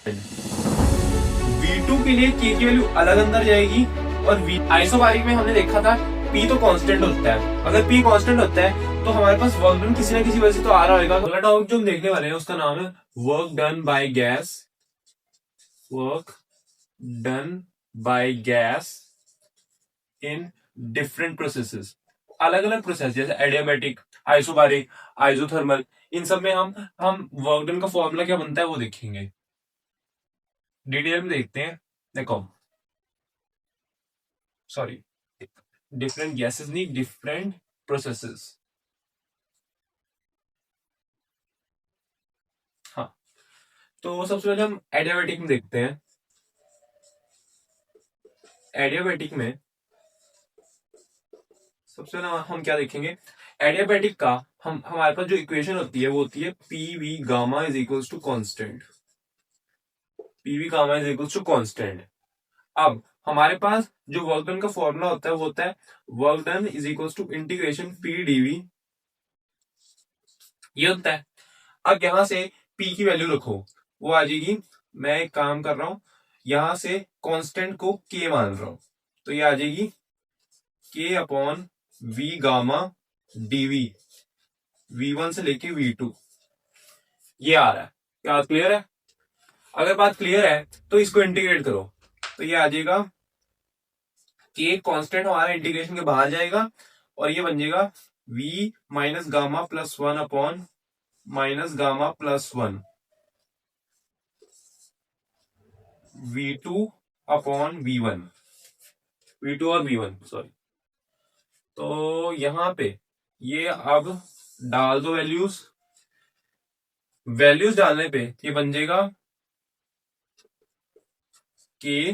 V2 के लिए K की वैल्यू अलग अंदर जाएगी और आइसोबारिक में हमने देखा था P तो कांस्टेंट होता है। अगर P कांस्टेंट होता है तो हमारे पास वर्क डन किसी ना किसी वजह से तो आ रहा होगा। अगला टॉपिक जो हम देखने वाले हैं उसका नाम है work done by gas. Work done by gas in different processes. अलग अलग प्रोसेस जैसे एडियाबैटिक, आइसोबारिक, आइसोथर्मल, इन सब में हम वर्क डन का फॉर्मूला क्या बनता है वो देखेंगे, डिटेल में देखते हैं। देखो, सॉरी, डिफरेंट गैसेस नहीं, डिफरेंट प्रोसेसेस। हाँ, तो सबसे पहले हम एडियाबैटिक में देखते हैं। एडियाबैटिक में सबसे पहले हम क्या देखेंगे, एडियाबैटिक का हम हमारे पास जो इक्वेशन होती है वो होती है P V gamma is equals to constant. P V gamma is equals to constant. अब हमारे पास जो वर्क डन का फॉर्मूला होता है वो होता है work done is equals to integration P dV, ये होता है। अब यहां से पी की वैल्यू रखो, वो आ जाएगी, मैं एक काम कर रहा हूं, यहां से कांस्टेंट को के मान रहा हूं, तो ये आ जाएगी के upon we gamma DV, V1 से लेके V2, ये आ रहा है। क्या बात क्लियर है? अगर बात क्लियर है तो इसको इंटीग्रेट करो, तो ये आ जाएगा के कांस्टेंट हमारा इंटीग्रेशन के बाहर जाएगा और ये बन जाएगा V minus gamma plus 1 upon minus gamma plus 1, V2 upon V1, V2 और V1 सॉरी। तो यहां पे ये अब डाल दो वैल्यूज, वैल्यूज डालने पे ये बन जाएगा के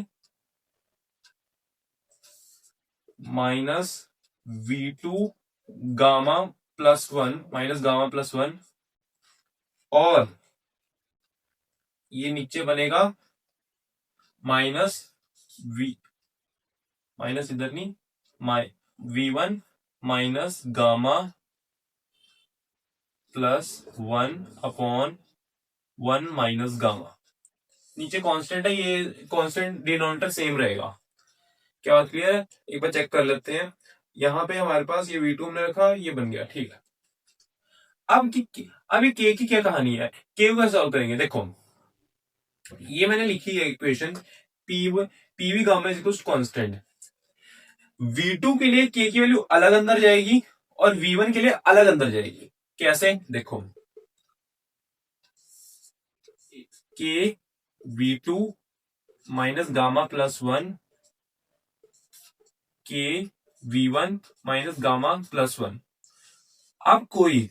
minus V2 gamma plus 1 minus gamma plus 1, और ये नीचे बनेगा माइनस वी, माइनस इधर नहीं, V1 minus gamma plus 1 upon 1 minus gamma. नीचे कांस्टेंट है, ये कांस्टेंट डिनोमिनेटर सेम रहेगा। क्या बात क्लियर है? एक बार चेक कर लेते हैं। यहां पे हमारे पास ये V2 हमने रखा, ये बन गया, ठीक है। अब ये के की क्या कहानी है, के को सॉल्व करेंगे। देखो, ये मैंने लिखी है equation, PV gamma is equal to constant. V2 के लिए के की वैल्यू अलग अंदर जाएगी और V1 के लिए अलग अंदर जाएगी। कैसे? देखो, के V2 माइनस गामा प्लस 1 के V1 माइनस गामा प्लस 1। अब कोई,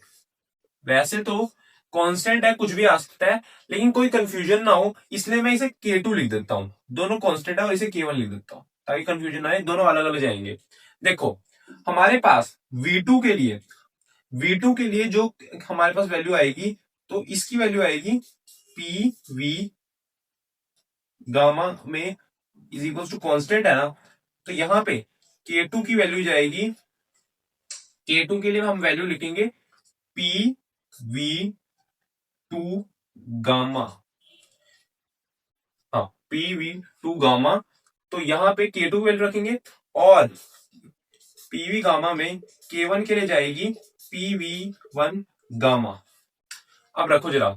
वैसे तो कांस्टेंट है, कुछ भी आ सकता है, लेकिन कोई कंफ्यूजन ना हो इसलिए मैं इसे K2 लिख देता हूं। दोनों कांस्टेंट है और इसे K1 लिख देता हूं ताकि कंफ्यूजन ना आए, दोनों अलग अलग जाएंगे। देखो, हमारे पास V2 के लिए जो हमारे पास वैल्यू आएगी, तो इसकी वैल्यू आएगी पी वी गामा में इज इक्वल टू कांस्टेंट है ना, तो यहां पे K2 की वैल्यू जाएगी, K2 के लिए हम वैल्यू लिखेंगे पी वी टू गामा, हाँ पी वी टू गामा। तो यहां पे K2 वैल्यू रखेंगे और पीवी गामा में K1 के लिए जाएगी PV1 गामा। अब रखो जरा,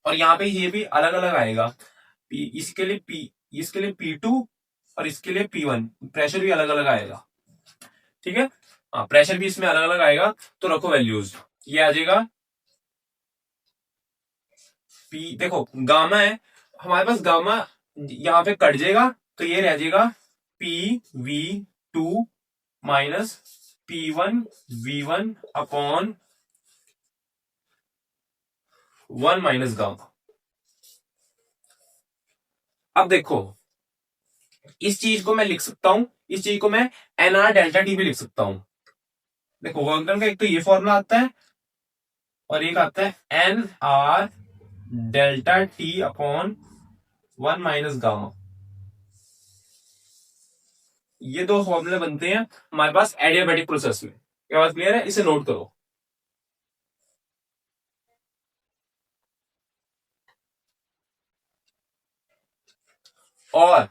और यहां पे ये भी अलग अलग आएगा, इसके लिए P2 और इसके लिए P1, प्रेशर भी अलग अलग आएगा, ठीक है। हाँ, प्रेशर भी इसमें अलग अलग आएगा। तो रखो वैल्यूज, ये आ जाएगा पी, देखो गामा है हमारे पास, गामा यहां पे कट जाएगा तो ये रह जाएगा PV2 minus P1V1 upon 1 minus gamma. अब देखो, इस चीज को मैं लिख सकता हूं, इस चीज को मैं NR डेल्टा टी भी लिख सकता हूं। देखो, वर्क डन का एक तो ये फॉर्मूला आता है और एक आता है NR delta T upon 1 minus gamma. ये दो फॉर्मूले बनते हैं हमारे पास एडियाबैटिक प्रोसेस में। क्या बात क्लियर है? इसे नोट करो। और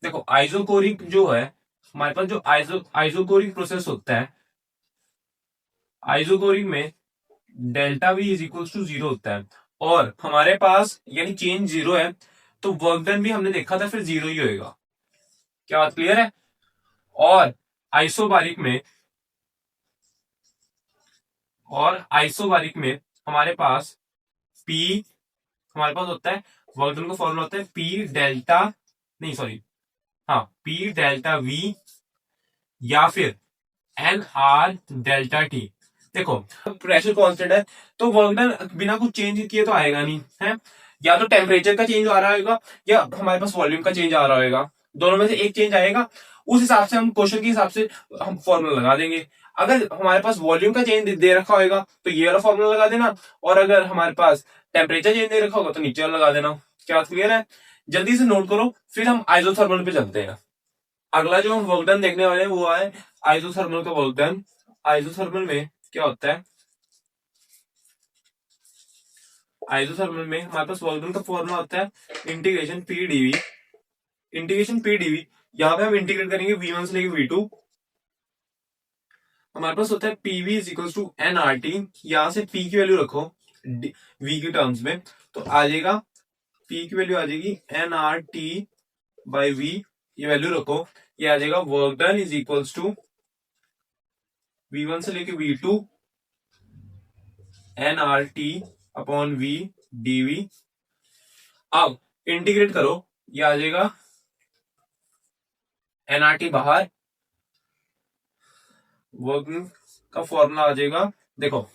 देखो आइसोकोरिक जो है हमारे पास, जो आइसोकोरिक प्रोसेस होता है, आइसोकोरिक में delta V is equal to zero होता है, और हमारे पास यानी चेंज जीरो है, तो वर्क डन भी हमने देखा था फिर जीरो ही होएगा। क्या बात क्लियर है? और आइसोबारिक में हमारे पास पी, हमारे पास होता है वर्क डन का फॉर्मूला होता है पी डेल्टा, नहीं सॉरी, हाँ पी डेल्टा वी या फिर एन आर डेल्टा टी। देखो प्रेशर कांस्टेंट है तो वर्क डन बिना कुछ चेंज किए तो आएगा नहीं है, या तो टेम्परेचर का चेंज आ रहा होगा या हमारे पास वॉल्यूम का चेंज आ रहा होगा, दोनों में से एक चेंज आएगा। उस हिसाब से हम क्वेश्चन के हिसाब से हम फॉर्मूला लगा देंगे। अगर हमारे पास वॉल्यूम का चेंज दे रखा होगा तो ये वाला फॉर्मूला लगा देना, और अगर हमारे पास टेम्परेचर चेंज दे रखा होगा तो नीचे वाला लगा देना। क्या क्लियर है? जल्दी से नोट करो, फिर हम आइसोथर्मल पे चलते हैं। अगला जो हम वर्क डन देखने वाले हैं वो है आइसोथर्मल का वर्क डन। आइसोथर्मल में क्या होता है? आइसोथर्मल में हमारे पास वर्क डन का फॉर्मूला होता है integration P dV. Integration P dV, यहां पे हम इंटीग्रेट करेंगे V1 से लेके V2। हमारे पास होता है PV is equal to N R T, यहां से पी की वैल्यू रखो वी के टर्म्स में, तो आ जाएगा पी की वैल्यू आ जाएगी N R T by V, ये वैल्यू रखो, ये आ जाएगा work done is equals to V1 से लेके V2 N R T upon V dV. अब इंटीग्रेट करो, ये आ जाएगा एनआरटी बाहर, वर्किंग का फॉर्मूला आ जाएगा। देखो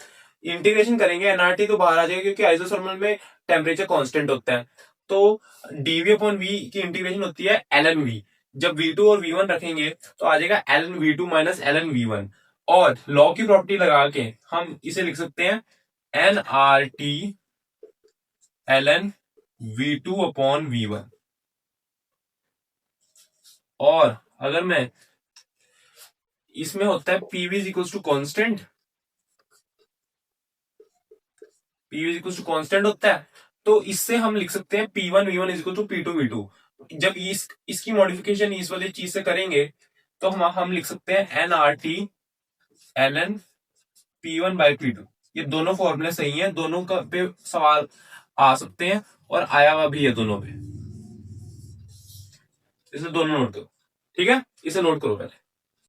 इंटीग्रेशन करेंगे एनआरटी तो बाहर आ जाएगा क्योंकि आइसोथर्मल में टेम्परेचर कांस्टेंट होता है, तो डीवी अपॉन वी की इंटीग्रेशन होती है एलएन वी। जब V2 और V1 रखेंगे तो आ जाएगा LN V2 minus LN V1, और लॉ की प्रॉपर्टी लगा के हम इसे लिख सकते हैं N R T ln V2 upon V1। और अगर मैं इसमें होता है PV is equal to constant, PV is equal to constant होता है, तो इससे हम लिख सकते हैं P1 V1 is equal to P2 V2। जब इसकी मॉडिफिकेशन इस वाली चीज से करेंगे तो हम लिख सकते हैं N R T L N P1 by P2। ये दोनों फॉर्मूले सही हैं, दोनों का पे सवाल आ सकते हैं और आया हुआ भी है दोनों पे, इसे दोनों नोट करो। ठीक है, इसे नोट करो पहले।